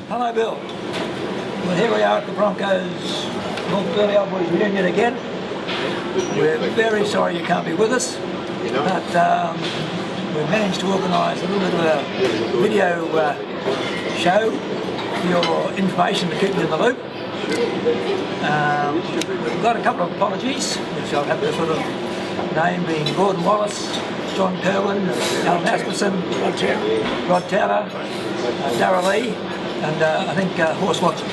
Hello, Bill. Well, here we are at the Broncos North Burleigh Old Boys reunion again. We're very sorry you can't be with us, but we've managed to organise a little bit of a video show for your information to keep you in the loop. We've got a couple of apologies, which I'll have to sort of name, being Gordon Wallace, John Kerwin, Alan Asmussen, Rod Taylor, Darrell Lee, and I think Horse Watson.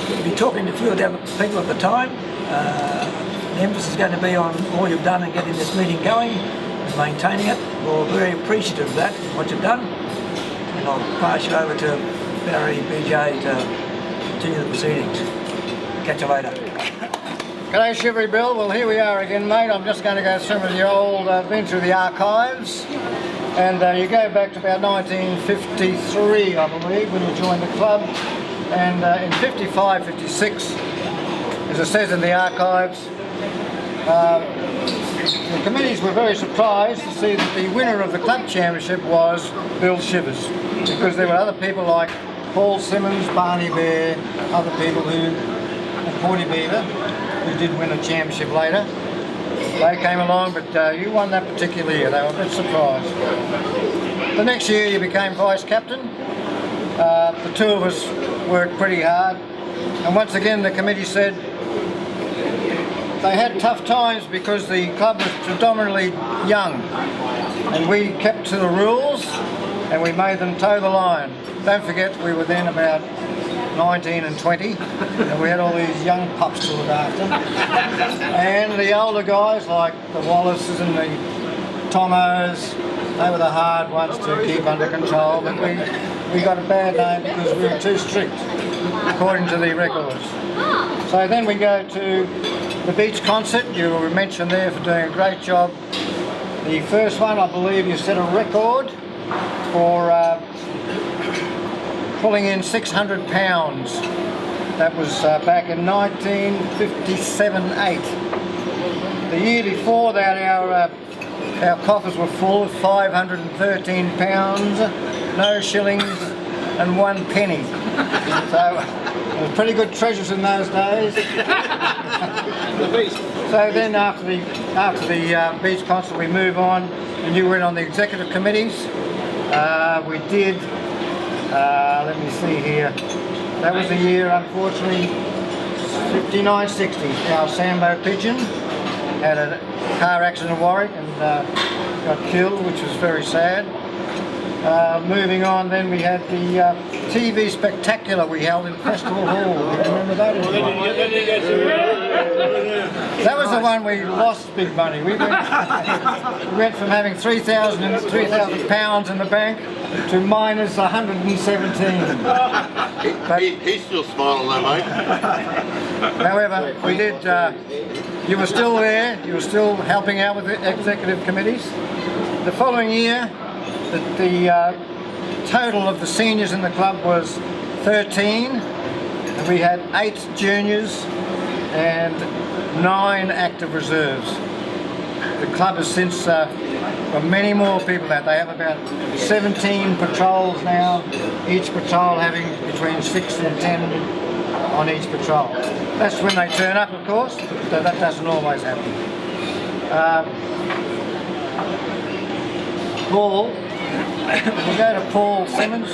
We'll be talking to a few of the other people at the time. The emphasis is going to be on all you've done in getting this meeting going and maintaining it. We're very appreciative of that, what you've done. And I'll pass you over to Barry, BJ, to continue the proceedings. Catch you later. G'day Shivery Bill, well here we are again mate. I'm just going to go through the old, been through the archives, and you go back to about 1953 I believe when you joined the club, and in 55, 56, as it says in the archives, the committees were very surprised to see that the winner of the club championship was Bill Shivers, because there were other people like Paul Simmons, Barney Bear, other people and Porty Beaver, who did win a championship later. They came along, but you won that particular year. They were a bit surprised. The next year you became vice captain. The two of us worked pretty hard, and once again the committee said they had tough times because the club was predominantly young, and we kept to the rules and we made them toe the line. Don't forget we were then about 19 and 20, and we had all these young pups to look after. And the older guys like the Wallaces and the Tomos, they were the hard ones to keep under control, but we got a bad name because we were too strict, according to the records. So then we go to the beach concert. You were mentioned there for doing a great job. The first one, I believe you set a record for pulling in 600 pounds. That was back in 1957-8. The year before that our coffers were full of 513 pounds, no shillings and 1 penny. So it was pretty good treasures in those days. So then after the beach concert we move on, and you went on the executive committees. We did, let me see here, that was the year unfortunately 59-60. Our Sambo Pigeon had a car accident in Warwick and got killed, which was very sad. Moving on, then we had the TV spectacular we held in Festival Hall. Do you remember that? That was the one we lost big money. We went from having 3,000 pounds in the bank to minus 117. But, he's still smiling though, mate. However, we did. You were still there. You were still helping out with the executive committees. The following year, the total of the seniors in the club was 13, and we had 8 juniors and 9 active reserves. The club has since got many more people out. They have about 17 patrols now, each patrol having between 6 and 10 on each patrol. That's when they turn up, of course, so that doesn't always happen. Paul, we'll go to Paul Simmons.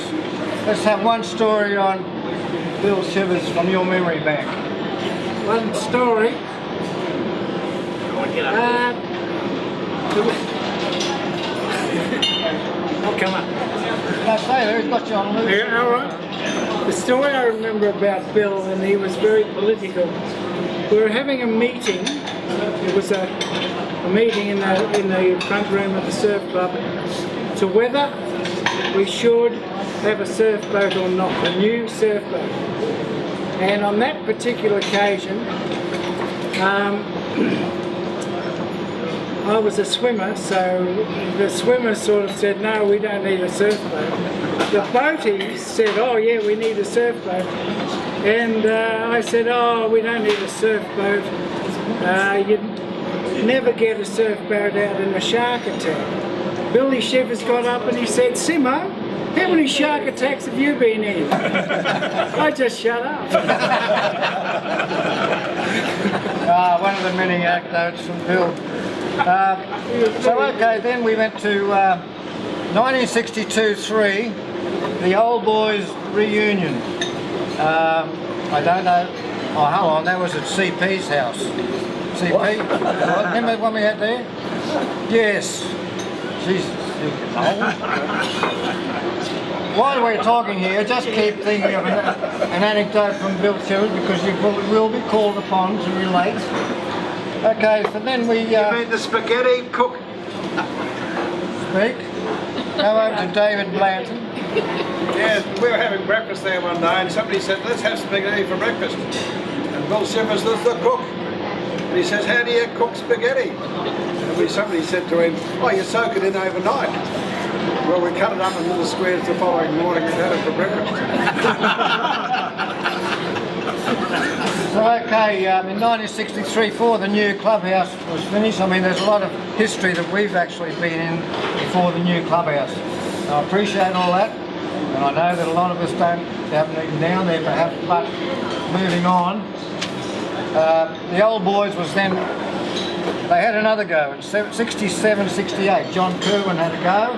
Let's have one story on Bill Shivers from your memory bank. One story. I'll come up. No, stay there, he's got you on loose. Yeah, all right. The story I remember about Bill, and he was very political. We were having a meeting. It was a meeting in the front room of the surf club to whether we should have a surf boat or not, a new surf boat. And on that particular occasion, I was a swimmer, so the swimmers sort of said, no, we don't need a surf boat. The boaties said, oh yeah, we need a surf boat. And I said, oh, we don't need a surf boat. You'd never get a surf boat out in a shark attack. Billy Shivers got up and he said, Simo, how many shark attacks have you been in? I just shut up. One of the many anecdotes from Bill. So okay, then we went to 1962-3, the old boys reunion. I don't know. Oh, hold on, that was at CP's house. CP? Remember when we had there? Yes. Jeez. While we're talking here, just keep thinking of an anecdote from Bill Childers because you will be called upon to relate. Okay, so then we... You mean the spaghetti cook? Speak. Go over to David Blanton. Yes, we were having breakfast there one day and somebody said, let's have spaghetti for breakfast. And Bill Shivers was the cook. And he says, how do you cook spaghetti? And somebody said to him, oh, you soak it in overnight. Well, we cut it up in little squares the following morning and had it for breakfast. So okay, in 1963-4 the new clubhouse was finished. I mean, there's a lot of history that we've actually been in before the new clubhouse. I appreciate all that, and I know that a lot of us haven't even down there perhaps, but moving on. The old boys was then, they had another go in 67-68. John Kerwin had a go.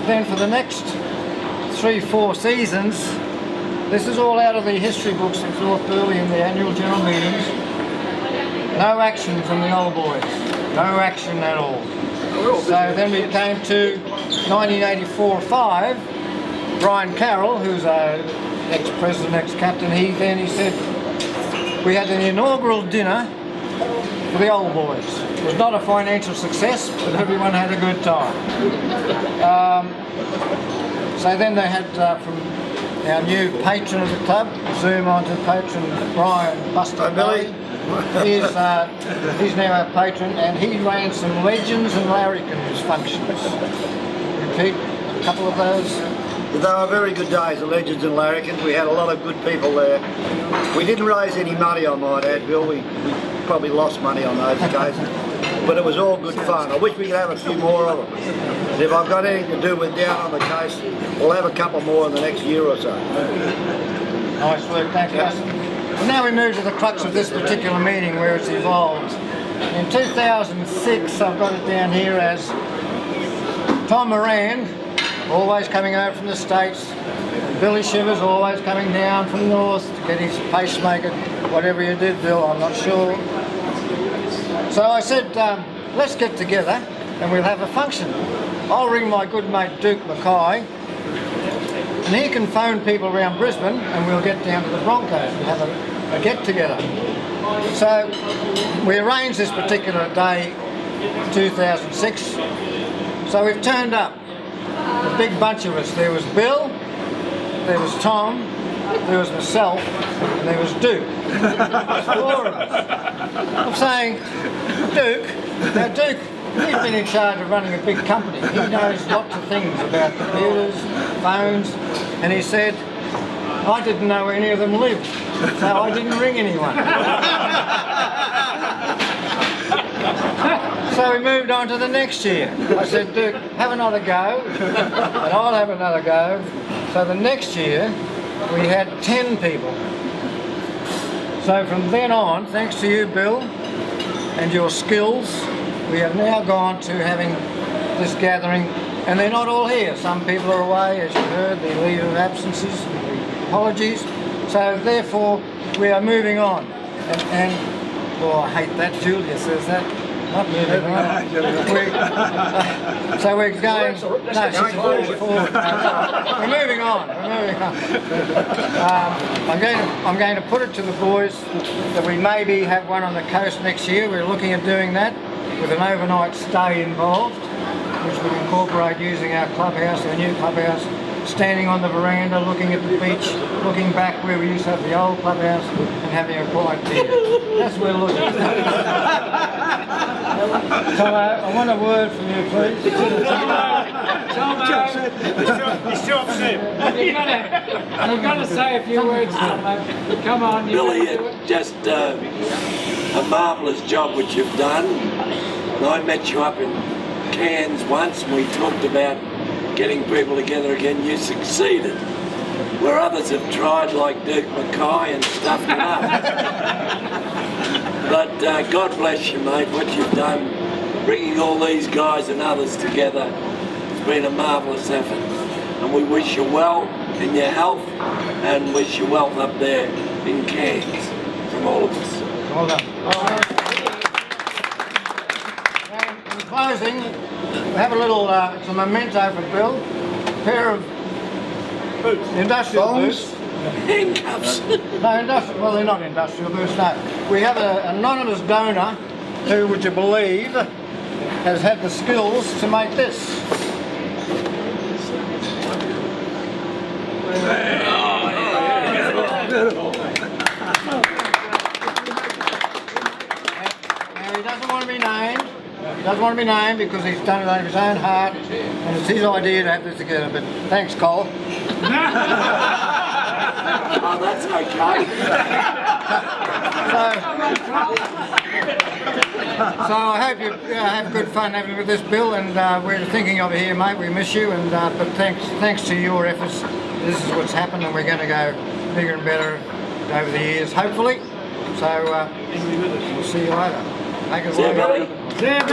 Then for the next 3-4 seasons, this is all out of the history books of North Burleigh in the annual general meetings. No action from the old boys. No action at all. So then we came to 1984-5. Brian Carroll, who's an ex-president, ex-captain, he said, we had an inaugural dinner for the old boys. It was not a financial success, but everyone had a good time. So then they had from our new patron of the club, zoom on to patron Brian Buster Billy. He's now our patron, and he ran some Legends and Larrikins functions. Repeat a couple of those. They were very good days, the Legends and Larrikins. We had a lot of good people there. We didn't raise any money, I might add, Bill. We probably lost money on those occasions. But it was all good fun. I wish we could have a few more of them. And if I've got anything to do with down on the case, we'll have a couple more in the next year or so. Nice work, thanks, Russell. And now we move to the crux of this particular meeting where it's evolved. In 2006, I've got it down here as Tom Moran, always coming over from the States, and Billy Shivers always coming down from the north to get his pacemaker, whatever you did, Bill, I'm not sure. So I said, let's get together and we'll have a function. I'll ring my good mate Duke Mackay, and he can phone people around Brisbane and we'll get down to the Broncos and have a get-together. So we arranged this particular day, 2006, so we've turned up, a big bunch of us. There was Bill, there was Tom, there was myself, and there was Duke. There's 4 of us. I'm saying, Duke, now Duke, he's been in charge of running a big company. He knows lots of things about computers, phones, and he said, I didn't know where any of them lived, so I didn't ring anyone. So we moved on to the next year. I said, Duke, have another go, and I'll have another go. So the next year, we had 10 people. So from then on, thanks to you, Bill, and your skills, we have now gone to having this gathering, and they're not all here. Some people are away, as you heard, the leave of absences, the apologies. So therefore, we are moving on. And oh, I hate that, Julia says that. Not moving on. So we're going. No, she's forward. We're moving on. I'm going to put it to the boys that we maybe have one on the coast next year. We're looking at doing that with an overnight stay involved, which would incorporate using our clubhouse, our new clubhouse, standing on the veranda, looking at the beach, looking back where we used to have the old clubhouse, and having a quiet beer. That's where we're looking. Tomo, I want a word from you, please. Tomo, He's still upset. you've got to say a few words, Tomo. Come on, you Billy, can do it. it's just a marvellous job which you've done. And I met you up in Cairns once and we talked about getting people together again. You succeeded. Where others have tried, like Dirk Mackay and stuffed it up. But God bless you, mate, what you've done, bringing all these guys and others together. It's been a marvellous effort. And we wish you well in your health and wish you wealth up there in Cairns from all of us. Well done. In closing, we have a little, it's a memento for Bill, a pair of industrial boots. Handcuffs. No, industrial, well they're not industrial boots, no. We have an anonymous donor who, would you believe, has had the skills to make this. Now he doesn't want to be named. He doesn't want to be named because he's done it out of his own heart and it's his idea to have this together. But thanks, Cole. Oh, that's okay. So I hope you have good fun having with this, Bill, and we're thinking of you here, mate. We miss you, and but thanks to your efforts, this is what's happened, and we're going to go bigger and better over the years, hopefully. So we'll see you later. Take it away. See you, Billy. Yeah,